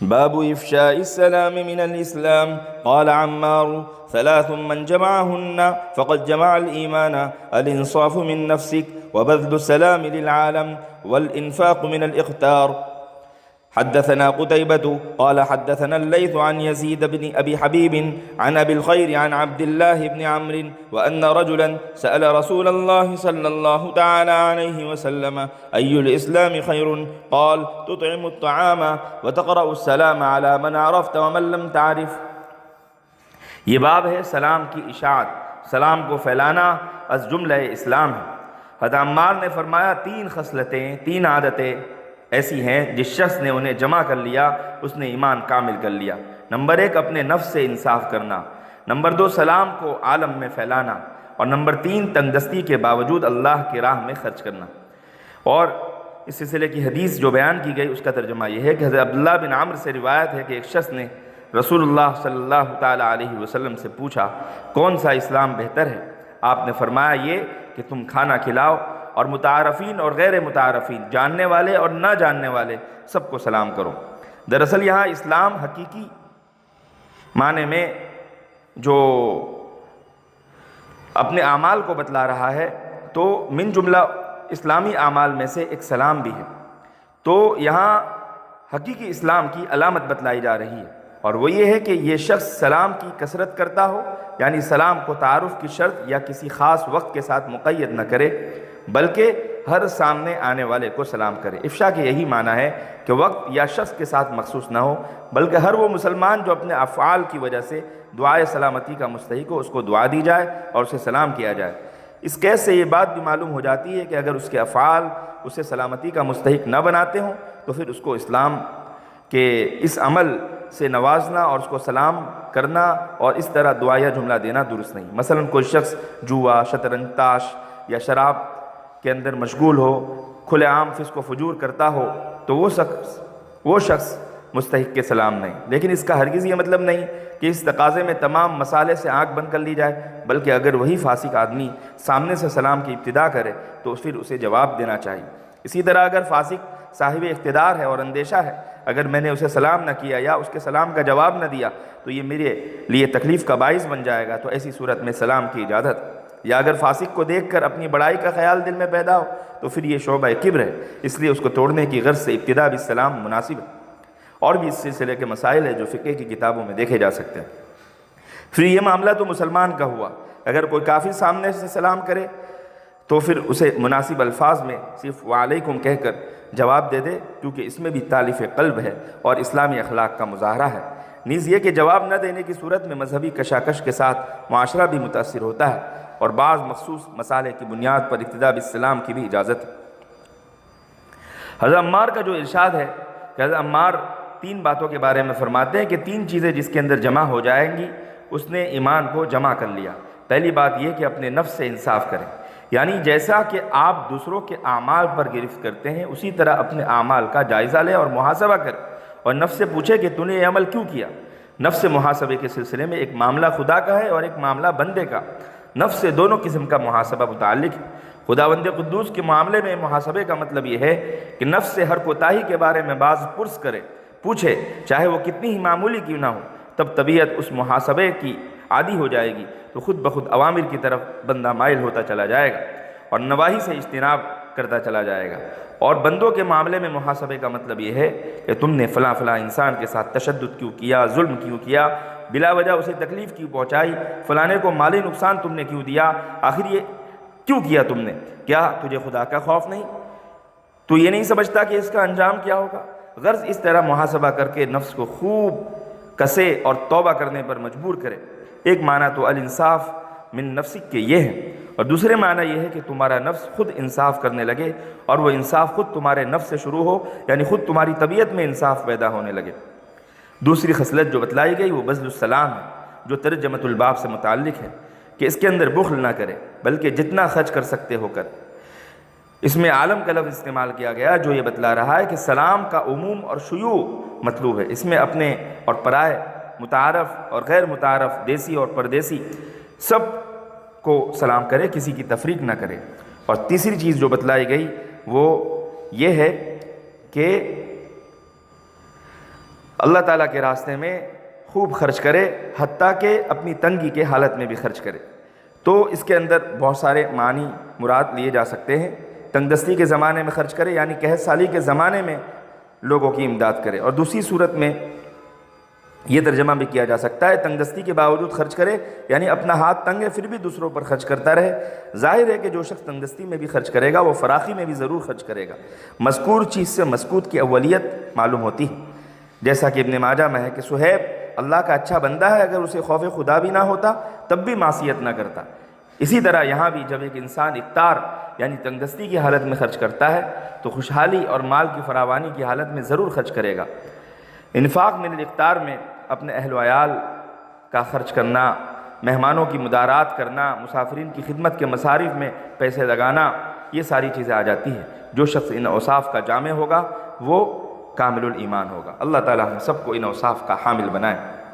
باب إفشاء السلام من الإسلام. قال عمار: 3 من جمعهن فقد جمع الإيمان: الإنصاف من نفسك، وبذل السلام للعالم، والإنفاق من الإقتار. حدثنا قتيبة قال حدثنا الليث عن يزيد بن أبي حبيب عن أبي الخير عن عبد الله بن عمرو وأن رجلا سأل رسول الله صلى الله تعالى عليه وسلم: أي الإسلام خير؟ قال: تطعم الطعام وتقرأ السلام على من عرفت ومن لم تعرف. یہ باب ہے سلام کی اشاعت، سلام کو پھیلانا از جملہ اسلام ہے۔ حضرت عمار نے فرمایا 3 خصلتیں، 3 عادتیں ایسی ہیں جس شخص نے انہیں جمع کر لیا اس نے ایمان کامل کر لیا۔ نمبر 1 اپنے نفس سے انصاف کرنا، نمبر 2 سلام کو عالم میں پھیلانا، اور نمبر 3 تنگدستی کے باوجود اللہ کی راہ میں خرچ کرنا۔ اور اس سلسلے کی حدیث جو بیان کی گئی اس کا ترجمہ یہ ہے کہ حضرت عبداللہ بن عمرو سے روایت ہے کہ ایک شخص نے رسول اللہ صلی اللہ تعالیٰ علیہ وسلم سے پوچھا کون سا اسلام بہتر ہے؟ آپ نے فرمایا یہ کہ تم کھانا کھلاؤ اور متعارفین اور غیر متعارفین، جاننے والے اور نہ جاننے والے سب کو سلام کرو۔ دراصل یہاں اسلام حقیقی معنی میں جو اپنے اعمال کو بتلا رہا ہے تو من جملہ اسلامی اعمال میں سے ایک سلام بھی ہے۔ تو یہاں حقیقی اسلام کی علامت بتلائی جا رہی ہے، اور وہ یہ ہے کہ یہ شخص سلام کی کثرت کرتا ہو، یعنی سلام کو تعارف کی شرط یا کسی خاص وقت کے ساتھ مقید نہ کرے بلکہ ہر سامنے آنے والے کو سلام کرے۔ افشا کے یہی معنی ہے کہ وقت یا شخص کے ساتھ مخصوص نہ ہو بلکہ ہر وہ مسلمان جو اپنے افعال کی وجہ سے دعائے سلامتی کا مستحق ہو اس کو دعا دی جائے اور اسے سلام کیا جائے۔ اس قید سے یہ بات بھی معلوم ہو جاتی ہے کہ اگر اس کے افعال اسے سلامتی کا مستحق نہ بناتے ہوں تو پھر اس کو اسلام کے اس عمل سے نوازنا اور اس کو سلام کرنا اور اس طرح دعائیہ جملہ دینا درست نہیں۔ مثلا کوئی شخص جوا، شطرنج، تاش یا شراب کے اندر مشغول ہو، کھلے عام فسق و فجور کرتا ہو تو وہ شخص مستحق کے سلام نہیں۔ لیکن اس کا ہرگز یہ مطلب نہیں کہ اس تقاضے میں تمام مسالے سے آنکھ بند کر لی جائے، بلکہ اگر وہی فاسق آدمی سامنے سے سلام کی ابتدا کرے تو پھر اسے جواب دینا چاہیے۔ اسی طرح اگر فاسق صاحب اقتدار ہے اور اندیشہ ہے، اگر میں نے اسے سلام نہ کیا یا اس کے سلام کا جواب نہ دیا تو یہ میرے لیے تکلیف کا باعث بن جائے گا، تو ایسی صورت میں سلام کی اجازت۔ یا اگر فاسق کو دیکھ کر اپنی بڑائی کا خیال دل میں پیدا ہو تو پھر یہ شعبہ کبر ہے، اس لیے اس کو توڑنے کی غرض سے ابتدا بالسلام مناسب ہے۔ اور بھی اس سلسلے کے مسائل ہیں جو فقہ کی کتابوں میں دیکھے جا سکتے ہیں۔ پھر یہ معاملہ تو مسلمان کا ہوا، اگر کوئی کافر سامنے سے سلام کرے تو پھر اسے مناسب الفاظ میں صرف وعلیکم کہہ کر جواب دے دے، کیونکہ اس میں بھی تالیف قلب ہے اور اسلامی اخلاق کا مظاہرہ ہے۔ نیز یہ کہ جواب نہ دینے کی صورت میں مذہبی کشاکش کے ساتھ معاشرہ بھی متاثر ہوتا ہے، اور بعض مخصوص مسائل کی بنیاد پر ابتدا بالسلام کی بھی اجازت ہے۔ حضرت عمار کا جو ارشاد ہے کہ حضرت عمار 3 باتوں کے بارے میں فرماتے ہیں کہ 3 چیزیں جس کے اندر جمع ہو جائیں گی اس نے ایمان کو جمع کر لیا۔ پہلی بات یہ کہ اپنے نفس سے انصاف کریں، یعنی جیسا کہ آپ دوسروں کے اعمال پر گرفت کرتے ہیں اسی طرح اپنے اعمال کا جائزہ لیں اور محاسبہ کریں، اور نفس سے پوچھے کہ تو نے یہ عمل کیوں کیا۔ نفس محاسبے کے سلسلے میں ایک معاملہ خدا کا ہے اور ایک معاملہ بندے کا۔ نفس سے دونوں قسم کا محاسبہ متعلق ہے۔ خداوند قدوس کے معاملے میں محاسبے کا مطلب یہ ہے کہ نفس سے ہر کوتاہی کے بارے میں باز پرس کرے، پوچھے، چاہے وہ کتنی ہی معمولی کیوں نہ ہو، تب طبیعت اس محاسبے کی عادی ہو جائے گی تو خود بخود اوامر کی طرف بندہ مائل ہوتا چلا جائے گا اور نواہی سے اجتناب کرتا چلا جائے گا۔ اور بندوں کے معاملے میں محاسبے کا مطلب یہ ہے کہ تم نے فلاں فلاں انسان کے ساتھ تشدد کیوں کیا، ظلم کیوں کیا، بلا وجہ اسے تکلیف کیوں پہنچائی، فلانے کو مالی نقصان تم نے کیوں دیا، آخر یہ کیوں کیا تم نے؟ کیا تجھے خدا کا خوف نہیں؟ تو یہ نہیں سمجھتا کہ اس کا انجام کیا ہوگا؟ غرض اس طرح محاسبہ کر کے نفس کو خوب کسے اور توبہ کرنے پر مجبور کرے۔ ایک معنی تو الانصاف من نفسک کے یہ ہے، اور دوسرے معنی یہ ہے کہ تمہارا نفس خود انصاف کرنے لگے اور وہ انصاف خود تمہارے نفس سے شروع ہو، یعنی خود تمہاری طبیعت میں انصاف پیدا ہونے لگے۔ دوسری خصلت جو بتلائی گئی وہ بذل السلام ہے، جو ترجمۃ الباب سے متعلق ہے، کہ اس کے اندر بخل نہ کرے بلکہ جتنا خرچ کر سکتے ہو کر۔ اس میں عالم کا لفظ استعمال کیا گیا جو یہ بتلا رہا ہے کہ سلام کا عموم اور شیوع مطلوب ہے۔ اس میں اپنے اور پرائے، متعارف اور غیر متعارف، دیسی اور پردیسی سب کو سلام کرے، کسی کی تفریق نہ کرے۔ اور تیسری چیز جو بتلائی گئی وہ یہ ہے کہ اللہ تعالیٰ کے راستے میں خوب خرچ کرے، حتیٰ کہ اپنی تنگی کے حالت میں بھی خرچ کرے۔ تو اس کے اندر بہت سارے معنی مراد لیے جا سکتے ہیں۔ تنگ دستی کے زمانے میں خرچ کرے یعنی قحط سالی کے زمانے میں لوگوں کی امداد کرے، اور دوسری صورت میں یہ ترجمہ بھی کیا جا سکتا ہے تنگ دستی کے باوجود خرچ کرے یعنی اپنا ہاتھ تنگ ہے پھر بھی دوسروں پر خرچ کرتا رہے۔ ظاہر ہے کہ جو شخص تنگ دستی میں بھی خرچ کرے گا وہ فراخی میں بھی ضرور خرچ کرے گا۔ مذکور چیز سے مسکوت کی اولیت معلوم ہوتی ہے، جیسا کہ ابن ماجہ میں ہے کہ صہیب اللہ کا اچھا بندہ ہے، اگر اسے خوف خدا بھی نہ ہوتا تب بھی معصیت نہ کرتا۔ اسی طرح یہاں بھی جب ایک انسان افطار یعنی تنگ دستی کی حالت میں خرچ کرتا ہے تو خوشحالی اور مال کی فراوانی کی حالت میں ضرور خرچ کرے گا۔ انفاق من الافطار میں اپنے اہل و عیال کا خرچ کرنا، مہمانوں کی مدارات کرنا، مسافرین کی خدمت کے مصارف میں پیسے لگانا، یہ ساری چیزیں آ جاتی ہیں۔ جو شخص ان اوصاف کا جامع ہوگا وہ کامل الایمان ہوگا۔ اللہ تعالی ہم سب کو ان اوصاف کا حامل بنائے۔